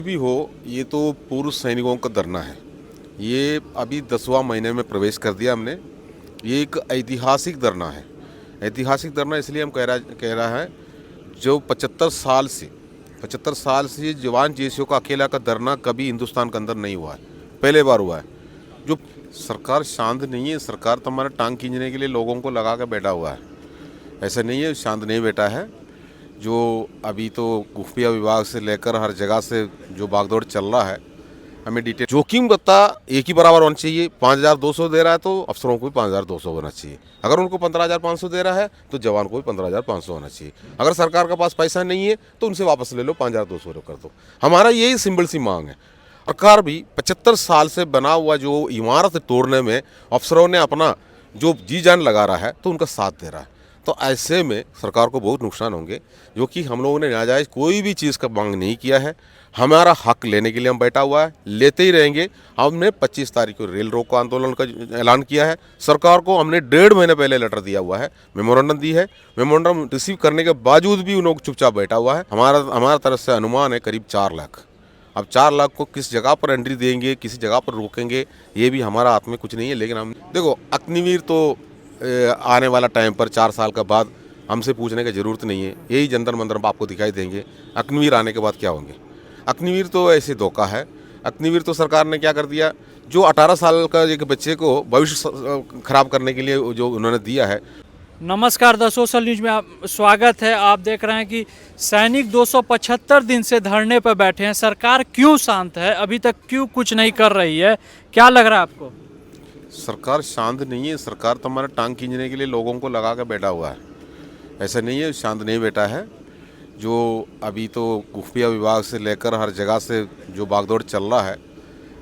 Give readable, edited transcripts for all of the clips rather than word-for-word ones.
भी हो, ये तो पूर्व सैनिकों का धरना है। ये अभी 10वां महीने में प्रवेश कर दिया हमने। ये एक ऐतिहासिक धरना है। ऐतिहासिक धरना इसलिए हम कह रहा है, जो 75 साल से जवान जेसीओ का अकेला का धरना कभी हिंदुस्तान के अंदर नहीं हुआ है, पहले बार हुआ है। जो सरकार शांत नहीं है, सरकार तो हमारा टांग खींचने के लिए लोगों को लगा कर बैठा हुआ है। ऐसा नहीं है, शांत नहीं बैठा है। जो अभी तो खुफिया विभाग से लेकर हर जगह से जो भागदौड़ चल रहा है, हमें डिटेल जोखिम बता एक ही बराबर होना चाहिए। 5,200 दे रहा है तो अफसरों को भी 5,200 होना चाहिए। अगर उनको 15,500 दे रहा है तो जवान को भी 15,500 होना चाहिए। अगर सरकार के पास पैसा नहीं है तो उनसे वापस ले लो, 5,200 कर दो। हमारा यही सिंपल सी मांग है। सरकार भी 75 साल से बना हुआ जो इमारत तोड़ने में अफसरों ने अपना जो जी जान लगा रहा है तो उनका साथ दे रहा है। तो ऐसे में सरकार को बहुत नुकसान होंगे, जो कि हम लोगों ने नाजायज़ कोई भी चीज़ का मांग नहीं किया है। हमारा हक लेने के लिए हम बैठा हुआ है, लेते ही रहेंगे। हमने 25 तारीख को रेल रोको आंदोलन का ऐलान किया है। सरकार को हमने 1.5 महीने पहले लेटर दिया हुआ है, मेमोरेंडम दी है। मेमोरेंडम रिसीव करने के बावजूद भी उन लोग चुपचाप बैठा हुआ है। हमारा तरफ से अनुमान है करीब 4 लाख। अब 4 लाख को किस जगह पर एंट्री देंगे, किसी जगह पर रोकेंगे, ये भी हमारा हाथ में कुछ नहीं है। लेकिन हम देखो, अग्निवीर तो आने वाला टाइम पर 4 साल का बाद हमसे पूछने की ज़रूरत नहीं है। यही जंतर मंतर हम आपको दिखाई देंगे। अग्निवीर आने के बाद क्या होंगे? अग्निवीर तो ऐसे धोखा है। अग्निवीर तो सरकार ने क्या कर दिया, जो 18 साल का एक बच्चे को भविष्य खराब करने के लिए जो उन्होंने दिया है। नमस्कार, द सोशल न्यूज में आप स्वागत है। आप देख रहे हैं कि सैनिक 275 दिन से धरने पर बैठे हैं। सरकार क्यों शांत है, अभी तक क्यों कुछ नहीं कर रही है? क्या लग रहा है आपको? सरकार शांत नहीं है, सरकार तो हमारा टांग खींचने के लिए लोगों को लगा कर बैठा हुआ है। ऐसा नहीं है, शांत नहीं बैठा है। जो अभी तो खुफिया विभाग से लेकर हर जगह से जो भागदौड़ चल रहा है,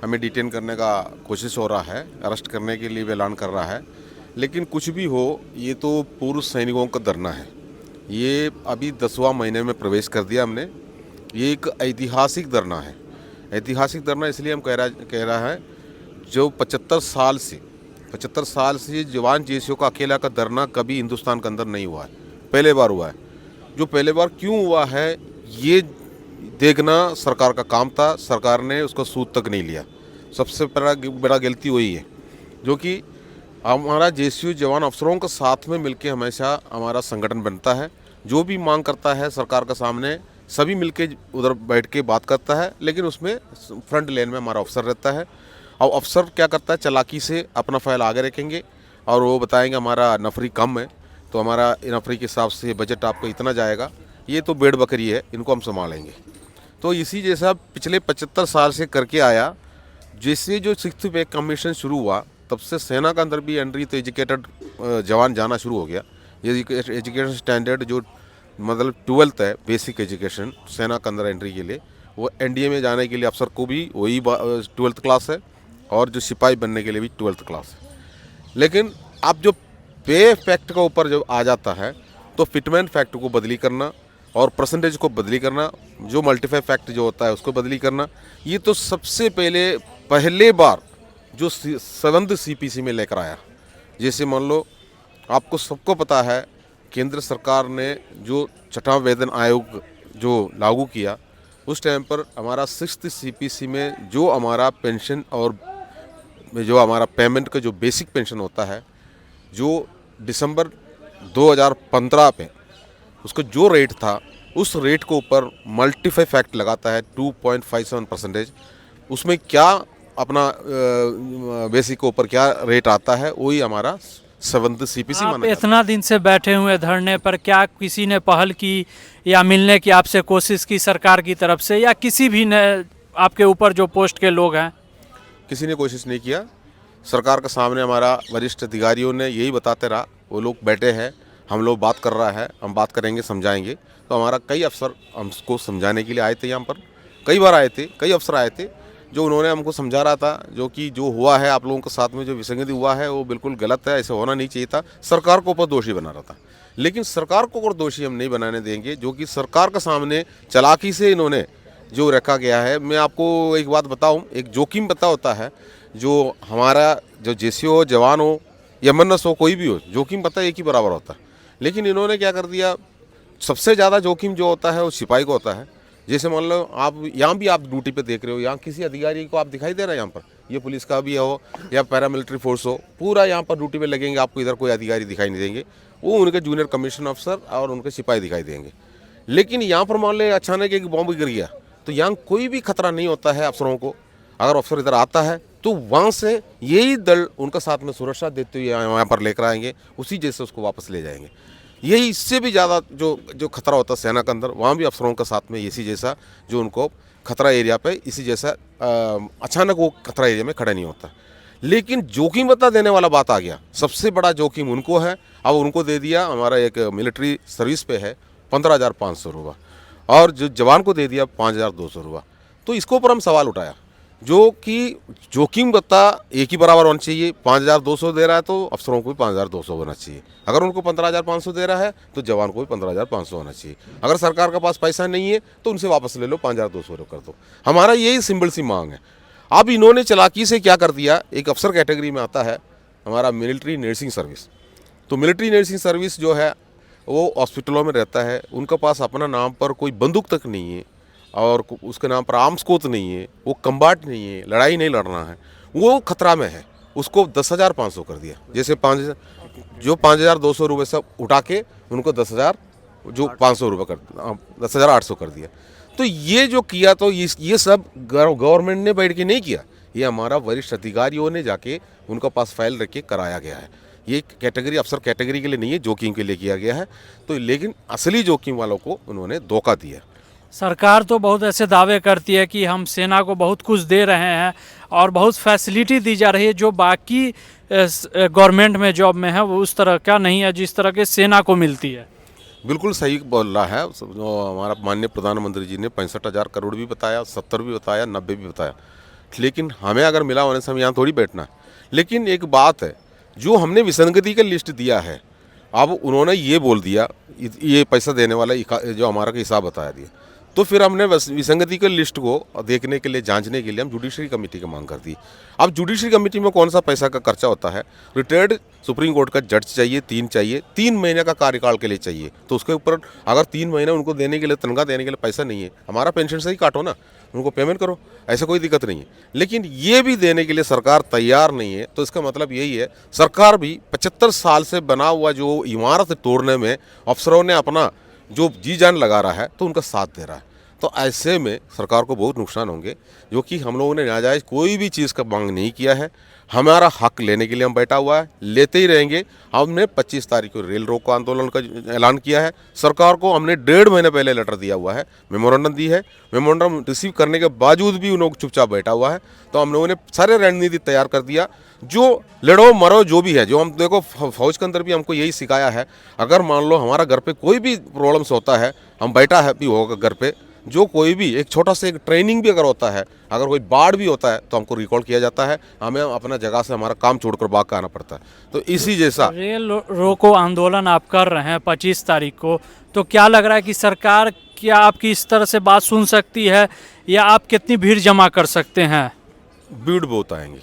हमें डिटेन करने का कोशिश हो रहा है, अरेस्ट करने के लिए भी ऐलान कर रहा है। लेकिन कुछ भी हो, ये तो पूर्व सैनिकों का धरना है। ये अभी 10वां महीने में प्रवेश कर दिया हमने। ये एक ऐतिहासिक धरना है। ऐतिहासिक धरना इसलिए हम कह रहा है, जो 75 साल से जवान जेसीओ का अकेला का धरना कभी हिंदुस्तान के अंदर नहीं हुआ है, पहले बार हुआ है। जो पहले बार क्यों हुआ है, ये देखना सरकार का काम था। सरकार ने उसका सूद तक नहीं लिया। सबसे बड़ा गलती वही है, जो कि हमारा जेसीओ जवान अफसरों के साथ में मिलके हमेशा हमारा संगठन बनता है। जो भी मांग करता है सरकार के सामने, सभी मिलके उधर बैठ के बात करता है। लेकिन उसमें फ्रंट लाइन में हमारा अफसर रहता है। और अफसर क्या करता है, चालाकी से अपना फाइल आगे रखेंगे और वो बताएंगे हमारा नफरी कम है, तो हमारा नफरी के हिसाब से बजट आपको इतना जाएगा। ये तो भेड़ बकरी है, इनको हम संभालेंगे। तो इसी जैसा पिछले 75 साल से करके आया। जैसे जो 6th पे कमीशन शुरू हुआ, तब से सेना के अंदर भी एंट्री तो एजुकेटेड जवान जाना शुरू हो गया। ये एजुकेशन स्टैंडर्ड जो मतलब 12th है, बेसिक एजुकेशन सेना के अंदर एंट्री के लिए, वो एनडीए में जाने के लिए अफसर को भी वही 12th क्लास है, और जो सिपाही बनने के लिए भी 12th क्लास है। लेकिन अब जो पे फैक्ट का ऊपर जब आ जाता है, तो फिटमेंट फैक्ट को बदली करना और परसेंटेज को बदली करना, जो मल्टीफाई फैक्ट जो होता है उसको बदली करना, ये तो सबसे पहले बार जो 7th CPC में लेकर आया। जैसे मान लो, आपको सबको पता है, केंद्र सरकार ने जो 6वां वेतन आयोग जो लागू किया, उस टाइम पर हमारा 6th CPC में जो हमारा पेंशन और जो हमारा पेमेंट का जो बेसिक पेंशन होता है, जो दिसंबर 2015 पे उसका जो रेट था, उस रेट के ऊपर मल्टीफाई फैक्ट लगाता है 2.57%। उसमें क्या अपना बेसिक के ऊपर क्या रेट आता है, वही हमारा 7th CPC आप माना जाता है। इतना दिन से बैठे हुए धरने पर, क्या किसी ने पहल की या मिलने की आपसे कोशिश की सरकार की तरफ से, या किसी भी ने आपके ऊपर जो पोस्ट के लोग हैं? किसी ने कोशिश नहीं किया। सरकार के सामने हमारा वरिष्ठ अधिकारियों ने यही बताते रहा, वो लोग बैठे हैं, हम लोग बात कर रहा है, हम बात करेंगे, समझाएंगे। तो हमारा कई अफसर हमको समझाने के लिए आए थे, यहाँ पर कई बार आए थे, कई अफसर आए थे, जो उन्होंने हमको समझा रहा था, जो कि जो हुआ है आप लोगों के साथ में, जो विसंगति हुआ है वो बिल्कुल गलत है, ऐसे होना नहीं चाहिए था। सरकार को ऊपर दोषी बना रहा था। लेकिन सरकार को और दोषी हम नहीं बनाने देंगे, जो कि सरकार के सामने चालाकी से इन्होंने जो रखा गया है। मैं आपको एक बात बताऊं, एक जोखिम पता होता है, जो हमारा जो जेसीओ हो, जवान हो या मन्नस हो, कोई भी हो, जोखिम पता एक ही बराबर होता है। लेकिन इन्होंने क्या कर दिया, सबसे ज़्यादा जोखिम जो होता है वो सिपाही को होता है। जैसे मान लो आप यहाँ भी आप ड्यूटी पे देख रहे हो, यहाँ किसी अधिकारी को आप दिखाई दे रहा है यहाँ पर, ये पुलिस का भी हो या पैरामिलिट्री फोर्स हो, पूरा यहाँ पर ड्यूटी पे लगेंगे, आपको इधर कोई अधिकारी दिखाई नहीं देंगे, वो उनके जूनियर कमीशन अफसर और उनके सिपाही दिखाई देंगे। लेकिन यहाँ पर मान लो अचानक एक बॉम्ब गिर गया तो यहाँ कोई भी खतरा नहीं होता है अफसरों को। अगर अफसर इधर आता है तो वहाँ से यही दल उनका साथ में सुरक्षा देते हुए यहाँ पर लेकर आएंगे, उसी जैसे उसको वापस ले जाएंगे। यही इससे भी ज़्यादा जो खतरा होता है सेना के अंदर, वहाँ भी अफसरों के साथ में इसी जैसा जो उनको खतरा एरिया पे इसी जैसा अचानक वो खतरा एरिया में खड़ा नहीं होता। लेकिन जोखिम बता देने वाला बात आ गया, सबसे बड़ा जोखिम उनको है। अब उनको दे दिया, हमारा एक मिलिट्री सर्विस पे है 15,500 रुपये और जो जवान को दे दिया 5,200 रुपये। तो इसके ऊपर हम सवाल उठाया जो कि जोखिम बता एक ही बराबर होना चाहिए। 5,200 दे रहा है तो अफसरों को भी 5,200 होना चाहिए। अगर उनको 15,500 दे रहा है तो जवान को भी 15,500 होना चाहिए। अगर सरकार के पास पैसा नहीं है तो उनसे वापस ले लो, 5,200 कर दो। हमारा यही सिंपल सी मांग है। अब इन्होंने चालाकी से क्या कर दिया, एक अफसर कैटेगरी में आता है हमारा मिलिट्री नर्सिंग सर्विस। तो मिलिट्री नर्सिंग सर्विस जो है वो हॉस्पिटलों में रहता है, उनके पास अपना नाम पर कोई बंदूक तक नहीं है और उसके नाम पर आर्म्स कोत नहीं है, वो कम्बाट नहीं है, लड़ाई नहीं लड़ना है, वो खतरा में है। उसको 10,500 कर दिया। जैसे 5,200 रुपये सब उठा के उनको 10,000 जो 500 रुपये कर 10,800 कर दिया। तो ये जो किया तो ये सब गवर्नमेंट ने बैठ के नहीं किया, ये हमारा वरिष्ठ अधिकारियों ने जाके उनका पास फाइल रख के कराया गया है। ये कैटेगरी अफसर कैटेगरी के लिए नहीं है, जोखिम के लिए किया गया है। तो लेकिन असली जोखिम वालों को उन्होंने धोखा दिया। सरकार तो बहुत ऐसे दावे करती है कि हम सेना को बहुत कुछ दे रहे हैं और बहुत फैसिलिटी दी जा रही है जो बाकी गवर्नमेंट में जॉब में है वो उस तरह का नहीं है जिस तरह के सेना को मिलती है। बिल्कुल सही बोल रहा है। जो हमारा माननीय प्रधानमंत्री जी ने 65,000 करोड़ भी बताया, 70 भी बताया, 90 भी बताया। लेकिन हमें अगर मिला होने से हम यहाँ थोड़ी बैठना। लेकिन एक बात है, जो हमने विसंगति का लिस्ट दिया है, अब उन्होंने ये बोल दिया ये पैसा देने वाला जो हमारा का हिसाब बताया दिया, तो फिर हमने विसंगति के लिस्ट को देखने के लिए, जांचने के लिए हम जुडिशरी कमेटी की मांग कर दी। अब जुडिशरी कमेटी में कौन सा पैसा का खर्चा होता है, रिटायर्ड सुप्रीम कोर्ट का जज चाहिए, 3 महीने का कार्यकाल के लिए चाहिए। तो उसके ऊपर अगर 3 महीने उनको देने के लिए, तनख्वाह देने के लिए पैसा नहीं है, हमारा पेंशन से ही काटो ना, उनको पेमेंट करो, ऐसा कोई दिक्कत नहीं है। लेकिन ये भी देने के लिए सरकार तैयार नहीं है। तो इसका मतलब यही है, सरकार भी 75 साल से बना हुआ जो इमारत तोड़ने में अफसरों ने अपना जो जी जान लगा रहा है तो उनका साथ दे रहा है। तो ऐसे में सरकार को बहुत नुकसान होंगे, जो कि हम लोगों ने नाजायज़ कोई भी चीज़ का मांग नहीं किया है। हमारा हक लेने के लिए हम बैठा हुआ है, लेते ही रहेंगे। हमने 25 तारीख को रेल रोको आंदोलन का ऐलान किया है। सरकार को हमने 1.5 महीने पहले लेटर दिया हुआ है, मेमोरेंडम दी है। मेमोरेंडम रिसीव करने के बावजूद भी उन लोग चुपचाप बैठा हुआ है। तो हम लोगों ने सारे रणनीति तैयार कर दिया, जो लड़ो मरो जो भी है। जो हम देखो फौज के अंदर भी हमको यही सिखाया है, अगर मान लो हमारा घर पे कोई भी प्रॉब्लम्स होता है, हम बैठा है भी होगा घर पे, जो कोई भी एक छोटा सा एक ट्रेनिंग भी अगर होता है, अगर कोई बाढ़ भी होता है तो हमको रिकॉल किया जाता है, हमें अपना जगह से हमारा काम छोड़कर भाग के आना पड़ता है। तो इसी जैसा रेल रोको आंदोलन आप कर रहे हैं 25 तारीख को, तो क्या लग रहा है कि सरकार क्या आपकी इस तरह से बात सुन सकती है, या आप कितनी भीड़ जमा कर सकते हैं? भीड़ बहुत आएंगी।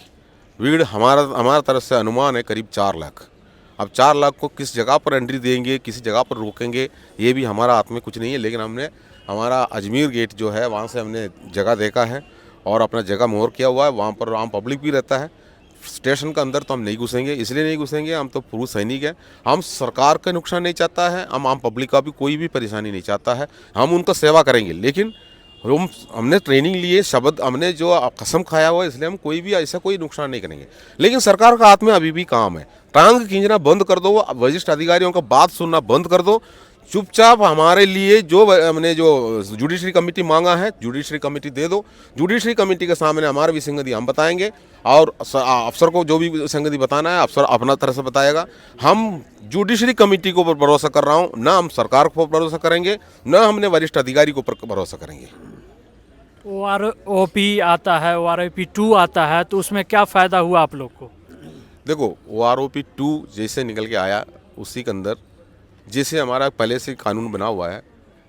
भीड़ हमारा तरफ से अनुमान है करीब 4 लाख। अब 4 लाख को किस जगह पर एंट्री देंगे, किसी जगह पर रोकेंगे, ये भी हमारा हाथ में कुछ नहीं है। लेकिन हमने हमारा अजमेर गेट जो है वहाँ से हमने जगह देखा है और अपना जगह मोहर किया हुआ है। वहाँ पर आम पब्लिक भी रहता है। स्टेशन के अंदर तो हम नहीं घुसेंगे, इसलिए नहीं घुसेंगे, हम तो पूर्व सैनिक हैं। हम सरकार का नुकसान नहीं चाहता है, हम आम पब्लिक का भी कोई भी परेशानी नहीं चाहता है। हम उनका सेवा करेंगे, लेकिन हमने ट्रेनिंग लिए, शब्द हमने जो कसम खाया हुआ है, इसलिए हम कोई भी ऐसा कोई नुकसान नहीं करेंगे। लेकिन सरकार का हाथ में अभी भी काम है। टांग खींचना बंद कर दो, वरिष्ठ अधिकारियों का बात सुनना बंद कर दो। चुपचाप हमारे लिए जो हमने जो जुडिशरी कमेटी मांगा है, जुडिशरी कमेटी दे दो। जुडिशरी कमेटी के सामने हमारा विसंगति हम बताएंगे और अफसर को जो भी विसंगति बताना है अफसर अपना तरह से बताएगा। हम जुडिशरी कमेटी को भरोसा कर रहा हूँ, ना हम सरकार को भरोसा करेंगे, ना हमने वरिष्ठ अधिकारी को भरोसा करेंगे। OROP आता है, OROP 2 आता है, तो उसमें क्या फ़ायदा हुआ आप लोग को? देखो, OROP 2 जैसे निकल के आया, उसी के अंदर जैसे हमारा पहले से कानून बना हुआ है,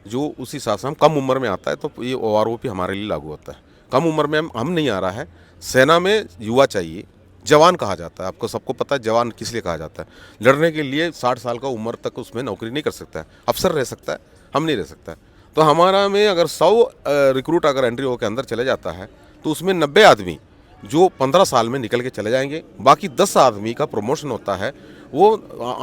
जो उसी हिसाब से हम कम उम्र में आता है, तो ये OROP हमारे लिए लागू होता है। कम उम्र में हम नहीं आ रहा है। सेना में युवा चाहिए, जवान कहा जाता है। आपको सबको पता है जवान किस लिए कहा जाता है। लड़ने के लिए 60 साल का उम्र तक उसमें नौकरी नहीं कर सकता है। अफसर रह सकता है, हम नहीं रह सकता है। तो हमारा में अगर 100 रिक्रूट अगर एंट्री होकर अंदर चले जाता है तो उसमें 90 आदमी जो 15 साल में निकल के चले जाएंगे, बाकी 10 आदमी का प्रमोशन होता है। वो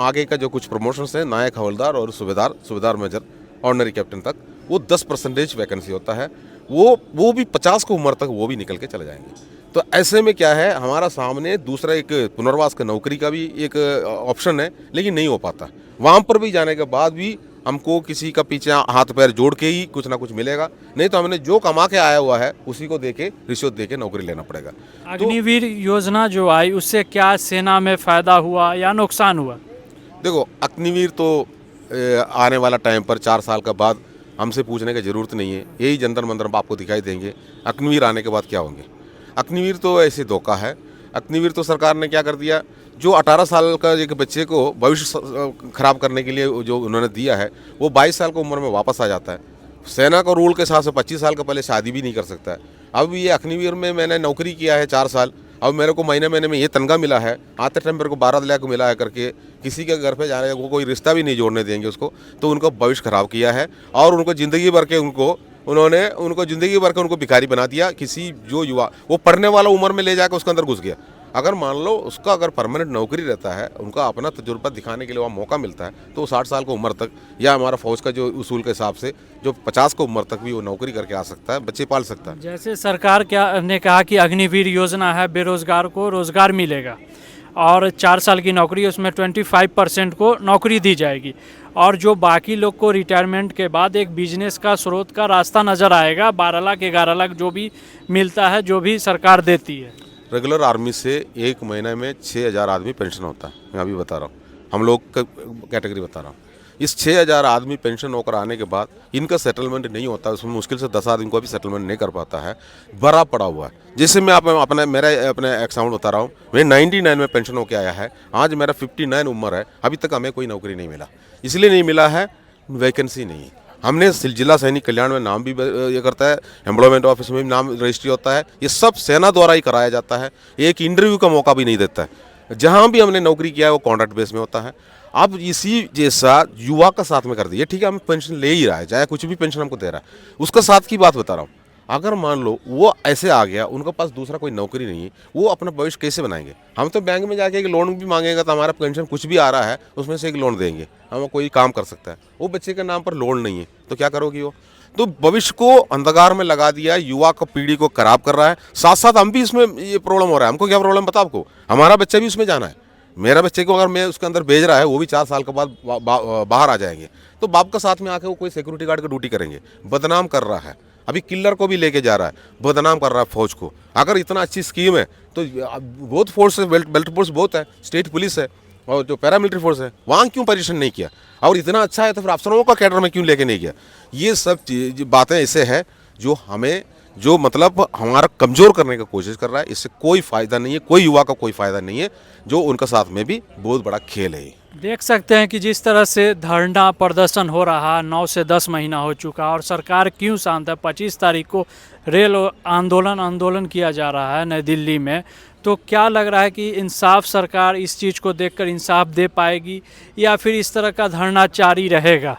आगे का जो कुछ प्रमोशंस है, नायक हवलदार और सूबेदार मेजर ऑर्डिनरी कैप्टन तक, वो 10% वैकेंसी होता है। वो भी 50 की उम्र तक वो भी निकल के चले जाएंगे। तो ऐसे में क्या है, हमारा सामने दूसरा एक पुनर्वास का नौकरी का भी एक ऑप्शन है, लेकिन नहीं हो पाता। वहाँ पर भी जाने के बाद भी हमको किसी का पीछे हाथ पैर जोड़ के ही कुछ ना कुछ मिलेगा, नहीं तो हमने जो कमा के आया हुआ है उसी को देके रिश्वत देके नौकरी लेना पड़ेगा। अग्निवीर योजना जो आई उससे क्या सेना में फ़ायदा हुआ या नुकसान हुआ? देखो, अग्निवीर तो आने वाला टाइम पर 4 साल के बाद हमसे पूछने की ज़रूरत नहीं है, यही जंतर मंतर आपको दिखाई देंगे अग्निवीर आने के बाद क्या होंगे। अग्निवीर तो ऐसे धोखा है। अग्निवीर तो सरकार ने क्या कर दिया, जो 18 साल का एक बच्चे को भविष्य खराब करने के लिए जो उन्होंने दिया है, वो 22 साल की उम्र में वापस आ जाता है। सेना का रूल के हिसाब से 25 साल के पहले शादी भी नहीं कर सकता है। अब ये अग्निवीर में मैंने नौकरी किया है 4 साल, अब मेरे को महीने महीने में ये तनख्वाह मिला है, आते टाइम मेरे को 12 लाख मिला है करके किसी के घर पे जाने को कोई रिश्ता भी नहीं जोड़ने देंगे उसको, तो उनको भविष्य खराब किया है। और उनको ज़िंदगी भर के उनको ज़िंदगी भर के उनको भिखारी बना दिया। किसी जो युवा वो पढ़ने वाला उम्र में ले जाकर उसके अंदर घुस गया। अगर मान लो उसका अगर परमानेंट नौकरी रहता है, उनका अपना तजुर्बा दिखाने के लिए वहाँ मौका मिलता है, तो वो 60 साल की उम्र तक, या हमारा फौज का जो उसूल के हिसाब से जो 50 की उम्र तक भी वो नौकरी करके आ सकता है, बच्चे पाल सकता है। जैसे सरकार क्या ने कहा कि अग्निवीर योजना है, बेरोजगार को रोजगार मिलेगा और 4 साल की नौकरी, उसमें 25% को नौकरी दी जाएगी और जो बाकी लोग को रिटायरमेंट के बाद एक बिजनेस का स्रोत का रास्ता नज़र आएगा। 12 लाख 11 लाख जो भी मिलता है, जो भी सरकार देती है। रेगुलर आर्मी से एक महीने में 6000 आदमी पेंशन होता है। मैं अभी बता रहा हूँ, हम लोग का कैटेगरी बता रहा हूँ। इस 6000 आदमी पेंशन होकर आने के बाद इनका सेटलमेंट नहीं होता, उसमें मुश्किल से 10 आदमी को भी सेटलमेंट नहीं कर पाता है, भरा पड़ा हुआ है। जैसे मैं अपने एग्जाम्पल बता रहा हूँ, मैं 99 में पेंशन होकर आया है, आज मेरा 59 उम्र है, अभी तक हमें कोई नौकरी नहीं मिला। इसलिए नहीं मिला है, वैकेंसी नहीं है। हमने जिला सैनिक कल्याण में नाम भी ये करता है, एम्प्लॉयमेंट ऑफिस में भी नाम रजिस्ट्री होता है, ये सब सेना द्वारा ही कराया जाता है। एक इंटरव्यू का मौका भी नहीं देता है। जहाँ भी हमने नौकरी किया है वो कॉन्ट्रैक्ट बेस में होता है। अब इसी जैसा युवा का साथ में कर दिया, ठीक है हम पेंशन ले ही रहा है, चाहे कुछ भी पेंशन हमको दे रहा है, उसका साथ की बात बता रहा हूँ। अगर मान लो वो ऐसे आ गया, उनके पास दूसरा कोई नौकरी नहीं है, वो अपना भविष्य कैसे बनाएंगे? हम तो बैंक में जाके एक लोन भी मांगेगा तो हमारा पेंशन कुछ भी आ रहा है उसमें से एक लोन देंगे, हम कोई काम कर सकता है। वो बच्चे के नाम पर लोन नहीं है तो क्या करोगी वो? तो भविष्य को अंधकार में लगा दिया, युवा को पीढ़ी को खराब कर रहा है। साथ साथ हम भी इसमें ये प्रॉब्लम हो रहा है। हमको क्या प्रॉब्लम पता आपको? हमारा बच्चा भी उसमें जाना है। मेरा बच्चे को अगर मैं उसके अंदर भेज रहा है, वो भी 4 साल के बाद बाहर आ जाएंगे, तो बाप का साथ में आके वो कोई सिक्योरिटी गार्ड की ड्यूटी करेंगे। बदनाम कर रहा है, अभी किलर को भी लेके जा रहा है, बदनाम कर रहा है फौज को। अगर इतना अच्छी स्कीम है तो बहुत फोर्स है, बेल्ट फोर्स बहुत है, स्टेट पुलिस है और जो पैरामिलिट्री फोर्स है, वहाँ क्यों परेशान नहीं किया? और इतना अच्छा है तो फिर अफसरों का कैडर में क्यों लेके नहीं गया? ये सब बातें ऐसे है जो हमें मतलब हमारा कमज़ोर करने की कोशिश कर रहा है। इससे कोई फ़ायदा नहीं है, कोई युवा का कोई फ़ायदा नहीं है, जो उनका साथ में भी बहुत बड़ा खेल है। देख सकते हैं कि जिस तरह से धरना प्रदर्शन हो रहा, 9 से 10 महीना हो चुका और सरकार क्यों शांत है। 25 तारीख को रेल आंदोलन किया जा रहा है नई दिल्ली में, तो क्या लग रहा है कि इंसाफ सरकार इस चीज़ को देखकर इंसाफ दे पाएगी या फिर इस तरह का धरना जारी रहेगा?